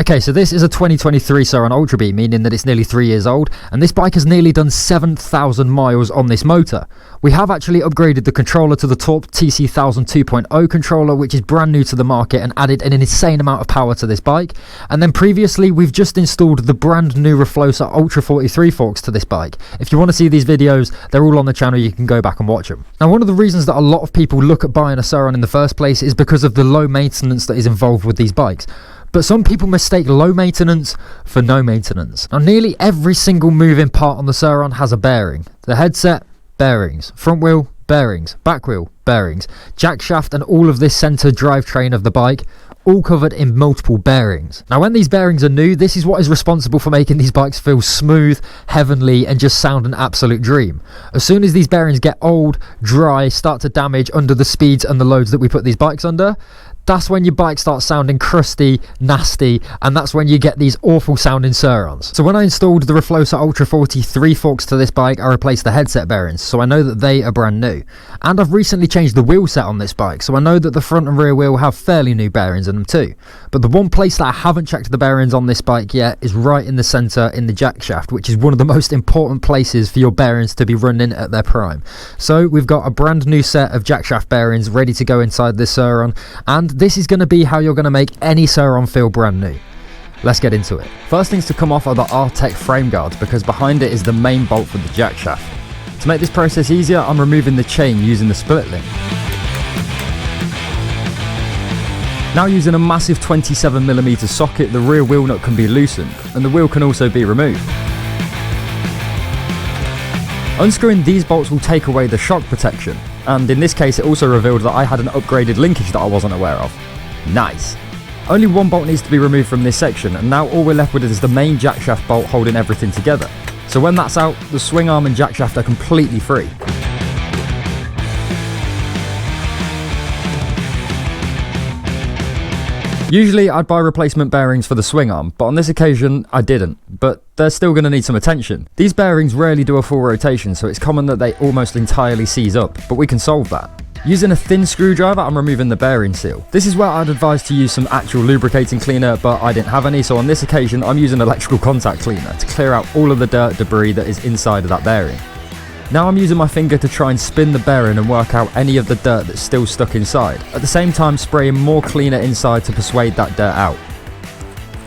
Okay, so this is a 2023 Surron Ultra B, meaning that it's nearly 3 years old, and this bike has nearly done 7,000 miles on this motor. We have actually upgraded the controller to the TORP TC1000 2.0 controller, which is brand new to the market and added an insane amount of power to this bike. And then previously, we've just installed the brand new RFLOXA Ultra 43 forks to this bike. If you want to see these videos, they're all on the channel, you can go back and watch them. Now, one of the reasons that a lot of people look at buying a Surron in the first place is because of the low maintenance that is involved with these bikes. But some people mistake low maintenance for no maintenance. Now, nearly every single moving part on the Surron has a bearing. The headset, bearings. Front wheel, bearings. Back wheel, bearings. Jackshaft and all of this centre drivetrain of the bike, all covered in multiple bearings. Now, when these bearings are new, this is what is responsible for making these bikes feel smooth, heavenly, and just sound an absolute dream. As soon as these bearings get old, dry, start to damage under the speeds and the loads that we put these bikes under, that's when your bike starts sounding crusty, nasty, and that's when you get these awful sounding Surrons. So when I installed the RFLOXA Ultra 43 forks to this bike, I replaced the headset bearings, so I know that they are brand new. And I've recently changed the wheel set on this bike, so I know that the front and rear wheel have fairly new bearings in them too. But the one place that I haven't checked the bearings on this bike yet is right in the centre in the jackshaft, which is one of the most important places for your bearings to be running at their prime. So we've got a brand new set of jackshaft bearings ready to go inside this Surron, and this is going to be how you're going to make any Surron feel brand new. Let's get into it. First things to come off are the RTECH frame guards, because behind it is the main bolt for the jackshaft. To make this process easier, I'm removing the chain using the split link. Now, using a massive 27mm socket, the rear wheel nut can be loosened, and the wheel can also be removed. Unscrewing these bolts will take away the shock protection, and in this case it also revealed that I had an upgraded linkage that I wasn't aware of. Nice! Only one bolt needs to be removed from this section, and now all we're left with is the main jackshaft bolt holding everything together. So when that's out, the swing arm and jackshaft are completely free. Usually I'd buy replacement bearings for the swing arm, but on this occasion I didn't, but they're still going to need some attention. These bearings rarely do a full rotation, so it's common that they almost entirely seize up, but we can solve that. Using a thin screwdriver, I'm removing the bearing seal. This is where I'd advise to use some actual lubricating cleaner, but I didn't have any, so on this occasion I'm using electrical contact cleaner to clear out all of the dirt debris that is inside of that bearing. Now I'm using my finger to try and spin the bearing and work out any of the dirt that's still stuck inside, at the same time spraying more cleaner inside to persuade that dirt out.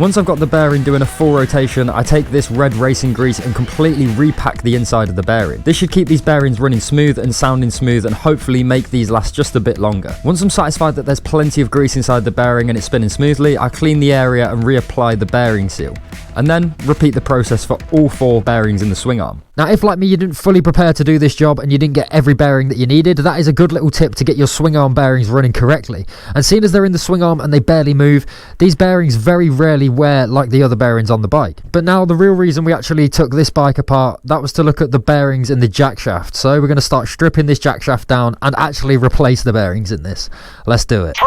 Once I've got the bearing doing a full rotation, I take this red racing grease and completely repack the inside of the bearing. This should keep these bearings running smooth and sounding smooth, and hopefully make these last just a bit longer. Once I'm satisfied that there's plenty of grease inside the bearing and it's spinning smoothly, I clean the area and reapply the bearing seal, and then repeat the process for all 4 bearings in the swing arm. Now, if like me you didn't fully prepare to do this job and you didn't get every bearing that you needed, that is a good little tip to get your swing arm bearings running correctly. And seeing as they're in the swing arm and they barely move, these bearings very rarely wear like the other bearings on the bike. But now the real reason we actually took this bike apart, that was to look at the bearings in the jackshaft. So we're going to start stripping this jackshaft down and actually replace the bearings in this. Let's do it.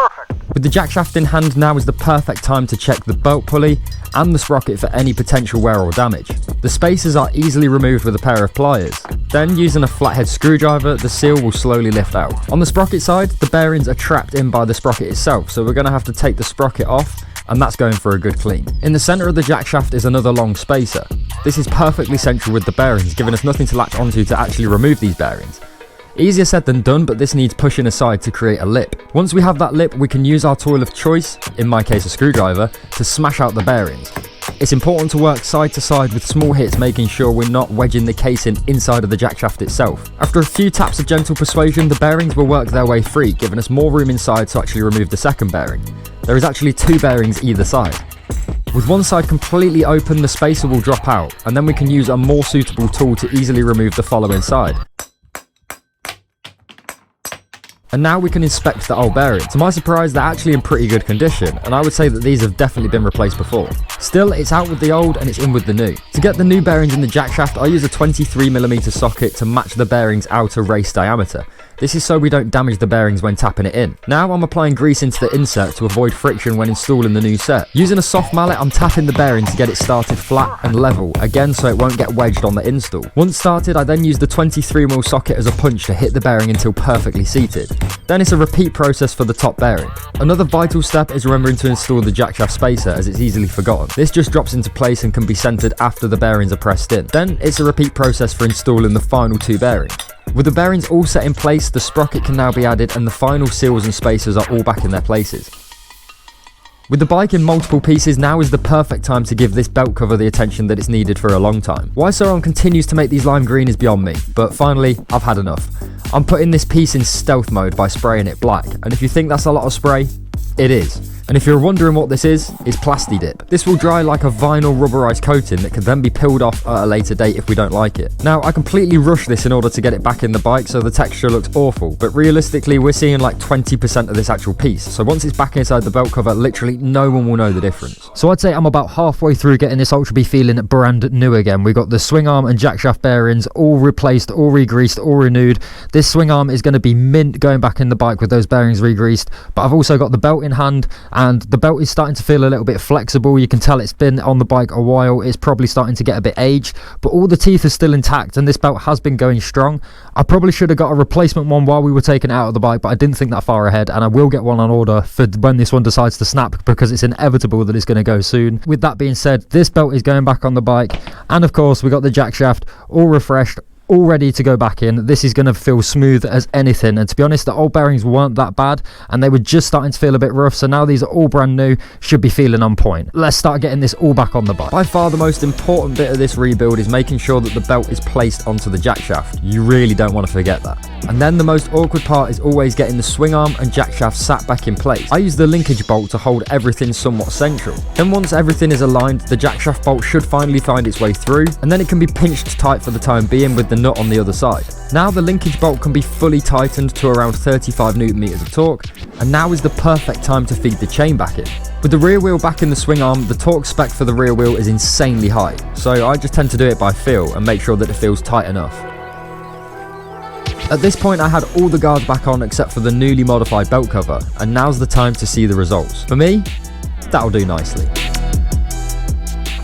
With the jackshaft in hand, now is the perfect time to check the belt pulley and the sprocket for any potential wear or damage. The spacers are easily removed with a pair of pliers. Then, using a flathead screwdriver, the seal will slowly lift out. On the sprocket side, the bearings are trapped in by the sprocket itself, so we're going to have to take the sprocket off, and that's going for a good clean. In the centre of the jackshaft is another long spacer. This is perfectly central with the bearings, giving us nothing to latch onto to actually remove these bearings. Easier said than done, but this needs pushing aside to create a lip. Once we have that lip, we can use our tool of choice, in my case a screwdriver, to smash out the bearings. It's important to work side to side with small hits, making sure we're not wedging the casing inside of the jackshaft itself. After a few taps of gentle persuasion, the bearings will work their way free, giving us more room inside to actually remove the second bearing. There is actually 2 bearings either side. With one side completely open, the spacer will drop out, and then we can use a more suitable tool to easily remove the following side. And now we can inspect the old bearings. To my surprise, they're actually in pretty good condition, and I would say that these have definitely been replaced before. Still, it's out with the old and it's in with the new. To get the new bearings in the jackshaft, I use a 23mm socket to match the bearing's outer race diameter. This is so we don't damage the bearings when tapping it in. Now I'm applying grease into the insert to avoid friction when installing the new set. Using a soft mallet, I'm tapping the bearing to get it started flat and level, again so it won't get wedged on the install. Once started, I then use the 23mm socket as a punch to hit the bearing until perfectly seated. Then it's a repeat process for the top bearing. Another vital step is remembering to install the jackshaft spacer, as it's easily forgotten. This just drops into place and can be centered after the bearings are pressed in. Then it's a repeat process for installing the final two bearings. With the bearings all set in place, the sprocket can now be added and the final seals and spacers are all back in their places. With the bike in multiple pieces, now is the perfect time to give this belt cover the attention that it's needed for a long time. Why Surron continues to make these lime green is beyond me, but finally, I've had enough. I'm putting this piece in stealth mode by spraying it black, and if you think that's a lot of spray, it is. And if you're wondering what this is, it's Plasti Dip. This will dry like a vinyl rubberized coating that can then be peeled off at a later date if we don't like it. Now, I completely rushed this in order to get it back in the bike so the texture looks awful, but realistically we're seeing like 20% of this actual piece, so once it's back inside the belt cover, literally no one will know the difference. So I'd say I'm about halfway through getting this Ultra B feeling brand new again. We got the swing arm and jackshaft bearings all replaced, all re-greased, all renewed. This swing arm is going to be mint going back in the bike with those bearings re-greased, but I've also got the belt in hand, and the belt is starting to feel a little bit flexible. You can tell it's been on the bike a while. It's probably starting to get a bit aged, but all the teeth are still intact and this belt has been going strong. I probably should have got a replacement one while we were taking it out of the bike, but I didn't think that far ahead, and I will get one on order for when this one decides to snap, because it's inevitable that it's going to go soon. With that being said, this belt is going back on the bike, and of course we got the jackshaft all refreshed, all ready to go back in. This is going to feel smooth as anything, and to be honest, the old bearings weren't that bad and they were just starting to feel a bit rough, so now these are all brand new, should be feeling on point. Let's start getting this all back on the bike. By far the most important bit of this rebuild is making sure that the belt is placed onto the jackshaft. You really don't want to forget that. And then the most awkward part is always getting the swing arm and jackshaft sat back in place. I use the linkage bolt to hold everything somewhat central. Then once everything is aligned, the jackshaft bolt should finally find its way through, and then it can be pinched tight for the time being with the nut on the other side. Now the linkage bolt can be fully tightened to around 35 Nm of torque, and now is the perfect time to feed the chain back in. With the rear wheel back in the swing arm, the torque spec for the rear wheel is insanely high, so I just tend to do it by feel and make sure that it feels tight enough. At this point I had all the guards back on except for the newly modified belt cover, and now's the time to see the results. For me, that'll do nicely.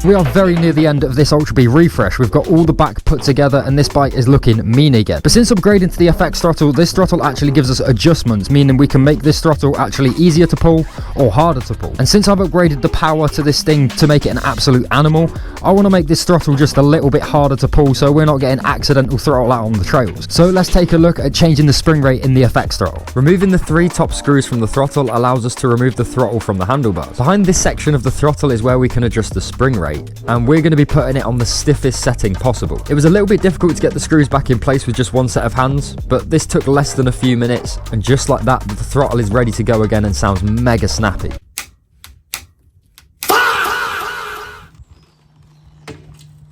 We are very near the end of this Ultra B refresh. We've got all the back put together and this bike is looking mean again. But since upgrading to the FX throttle, this throttle actually gives us adjustments, meaning we can make this throttle actually easier to pull or harder to pull. And since I've upgraded the power to this thing to make it an absolute animal, I want to make this throttle just a little bit harder to pull so we're not getting accidental throttle out on the trails. So let's take a look at changing the spring rate in the FX throttle. Removing the 3 top screws from the throttle allows us to remove the throttle from the handlebars. Behind this section of the throttle is where we can adjust the spring rate, and we're going to be putting it on the stiffest setting possible. It was a little bit difficult to get the screws back in place with just one set of hands, but this took less than a few minutes, and just like that, the throttle is ready to go again and sounds mega snappy.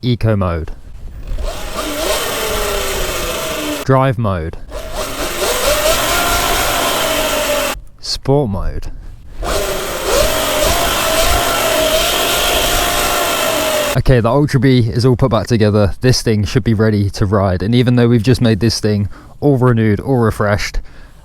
Eco mode. Drive mode. Sport mode. Okay, the Ultra B is all put back together. This thing should be ready to ride, and even though we've just made this thing all renewed, all refreshed,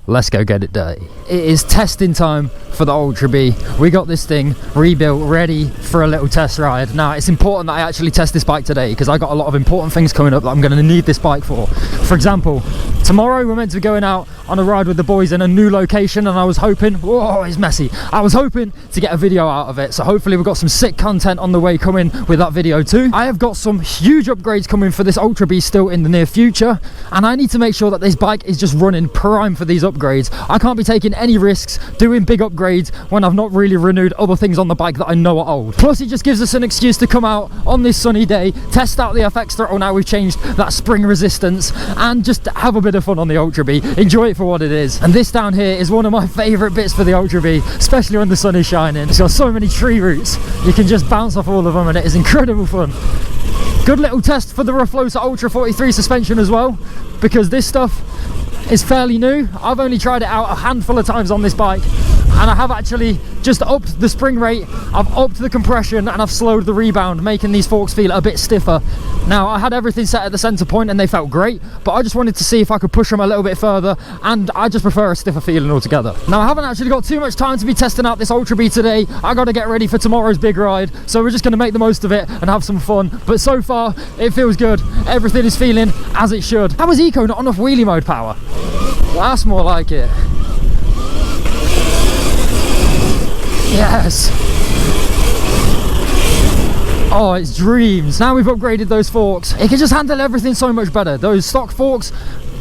let's go get it dirty. It is testing time for the Ultra B. We got this thing rebuilt, ready for a little test ride. Now, it's important that I actually test this bike today because I got a lot of important things coming up that I'm going to need this bike for. For example, tomorrow we're meant to be going out on a ride with the boys in a new location, and I was hoping, whoa, it's messy. I was hoping to get a video out of it, so hopefully we've got some sick content on the way coming with that video too. I have got some huge upgrades coming for this Ultra B still in the near future, and I need to make sure that this bike is just running prime for these upgrades. I can't be taking any risks doing big upgrades when I've not really renewed other things on the bike that I know are old. Plus, it just gives us an excuse to come out on this sunny day, test out the FX throttle now we've changed that spring resistance, and just have a bit of fun on the Ultra B. Enjoy it for what it is. And this down here is one of my favourite bits for the Ultra B, especially when the sun is shining. It's got so many tree roots, you can just bounce off all of them and it is incredible fun. Good little test for the RFLOXA Ultra 43 suspension as well, because this stuff is fairly new. I've only tried it out a handful of times on this bike, And I have actually just upped the spring rate, I've upped the compression, and I've slowed the rebound, making these forks feel a bit stiffer. Now, I had everything set at the center point and they felt great, but I just wanted to see if I could push them a little bit further, and I just prefer a stiffer feeling altogether. Now, I haven't actually got too much time to be testing out this Ultra B today. I got to get ready for tomorrow's big ride, so we're just going to make the most of it and have some fun. But so far, it feels good. Everything is feeling as it should. How is Eco not enough wheelie mode power? That's more like it. Yes. Oh, it's dreams. Now we've upgraded those forks, it can just handle everything so much better. Those stock forks,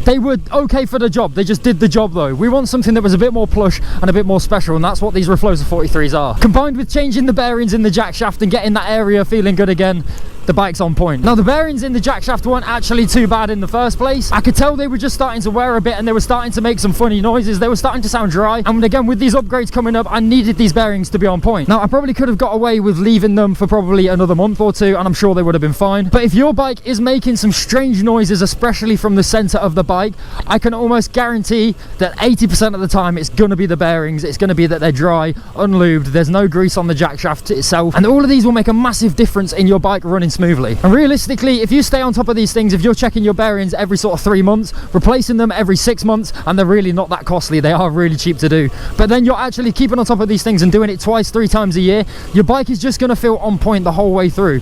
they were okay for the job, they just did the job though. We want something that was a bit more plush and a bit more special, and that's what these RFLOXA 43s are. Combined with changing the bearings in the Jackshaft and getting that area feeling good again, the bike's on point. Now, the bearings in the Jackshaft weren't actually too bad in the first place. I could tell they were just starting to wear a bit and they were starting to make some funny noises. They were starting to sound dry. And again, with these upgrades coming up, I needed these bearings to be on point. Now, I probably could have got away with leaving them for probably another month or two, and I'm sure they would have been fine. But if your bike is making some strange noises, especially from the center of the bike, I can almost guarantee that 80% of the time it's going to be the bearings. It's going to be that they're dry, unlubed, there's no grease on the Jackshaft itself. And all of these will make a massive difference in your bike running smoothly. And realistically, if you stay on top of these things, if you're checking your bearings every sort of 3 months, replacing them every 6 months, and they're really not that costly, they are really cheap to do, but then you're actually keeping on top of these things and doing it twice, 3 times a year, your bike is just going to feel on point the whole way through.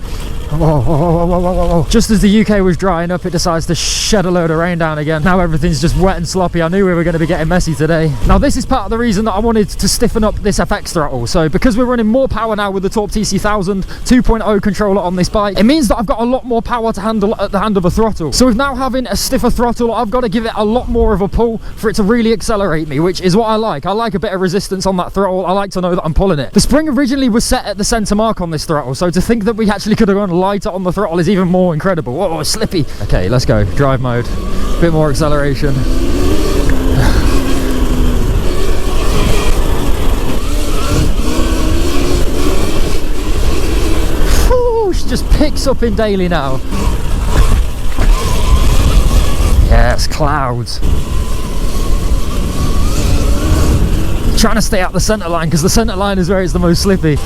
Whoa, whoa, whoa, whoa, whoa. Just as the UK was drying up, it decides to shed a load of rain down again. Now everything's just wet and sloppy. I knew we were going to be getting messy today. Now, this is part of the reason that I wanted to stiffen up this FX throttle. So because we're running more power now with the TORP TC1000 2.0 controller on this bike, it means that I've got a lot more power to handle at the hand of a throttle. So with now having a stiffer throttle, I've got to give it a lot more of a pull for it to really accelerate me, which is what I like. I like a bit of resistance on that throttle. I like to know that I'm pulling it. The spring originally was set at the center mark on this throttle, so to think that we actually could have gone lighter on the throttle is even more incredible. Whoa, it's slippy. Okay, let's go. Drive mode. Bit more acceleration. Whew, she just picks up in daily now. Yes, clouds. Trying to stay out the center line because the center line is where it's the most slippy.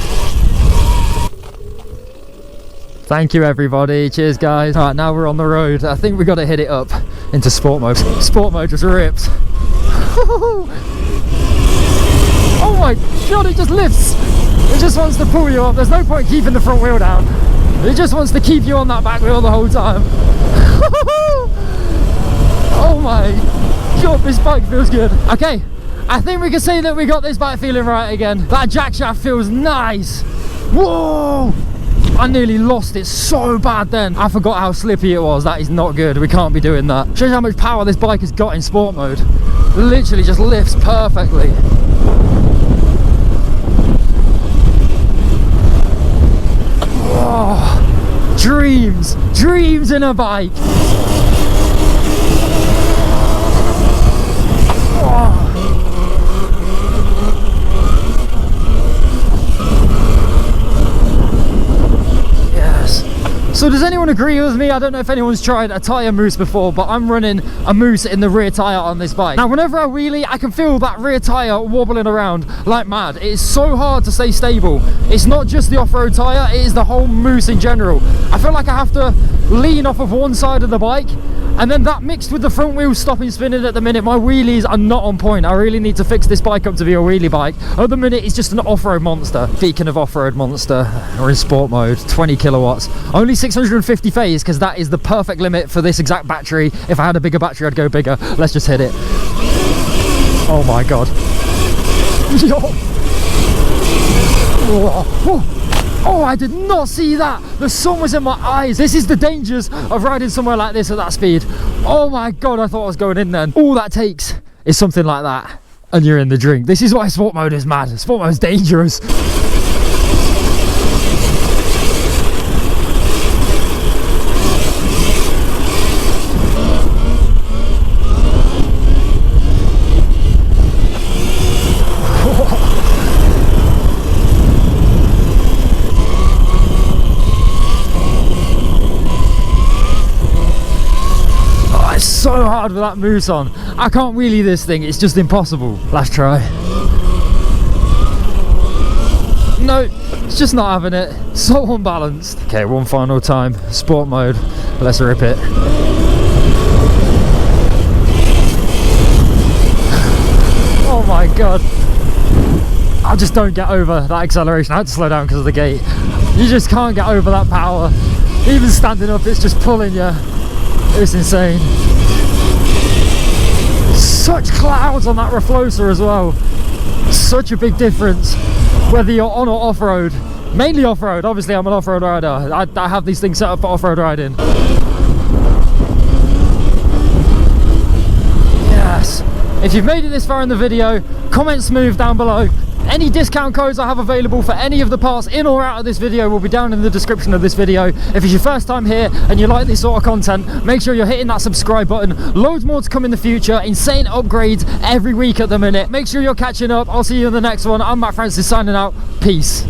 Thank you, everybody. Cheers, guys. All right, now we're on the road. I think we got to hit it up into sport mode. Sport mode just rips. Oh my god, it just lifts. It just wants to pull you up. There's no point keeping the front wheel down. It just wants to keep you on that back wheel the whole time. Oh my god, this bike feels good. Okay, I think we can say that we got this bike feeling right again. That Jackshaft feels nice. Whoa! I nearly lost it so bad then. I forgot how slippy it was. That is not good. We can't be doing that. Shows you how much power this bike has got in sport mode. Literally just lifts perfectly. Oh, dreams. Dreams in a bike. Oh. So does anyone agree with me? I don't know if anyone's tried a tyre mousse before, but I'm running a mousse in the rear tyre on this bike. Now, whenever I wheelie, I can feel that rear tyre wobbling around like mad. It is so hard to stay stable. It's not just the off-road tyre, it is the whole mousse in general. I feel like I have to lean off of one side of the bike, and then that mixed with the front wheel stopping spinning at the minute, my wheelies are not on point. I really need to fix this bike up to be a wheelie bike. At the minute, it's just an off-road monster. Speaking of off-road monster, we're in sport mode, 20 kilowatts. Only 650 phase, because that is the perfect limit for this exact battery. If I had a bigger battery, I'd go bigger. Let's just hit it. Oh my god. Oh, I did not see that. The sun was in my eyes. This is the dangers of riding somewhere like this at that speed. Oh my god, I thought I was going in then. All that takes is something like that, and you're in the drink. This is why sport mode is mad. Sport mode is dangerous. So hard with that mousse on. I can't wheelie this thing, it's just impossible. Last try. No, it's just not having it. So unbalanced. Okay, one final time. Sport mode. Let's rip it. Oh my god. I just don't get over that acceleration. I had to slow down because of the gate. You just can't get over that power. Even standing up, it's just pulling you. It's insane. Such clouds on that RFLOXA as well. Such a big difference whether you're on or off-road. Mainly off-road. Obviously I'm an off-road rider. I have these things set up for off-road riding. Yes. If you've made it this far in the video, comment smooth down below. Any discount codes I have available for any of the parts in or out of this video will be down in the description of this video. If it's your first time here and you like this sort of content, make sure you're hitting that subscribe button. Loads more to come in the future. Insane upgrades every week at the minute. Make sure you're catching up. I'll see you in the next one. I'm Matt Francis signing out. Peace.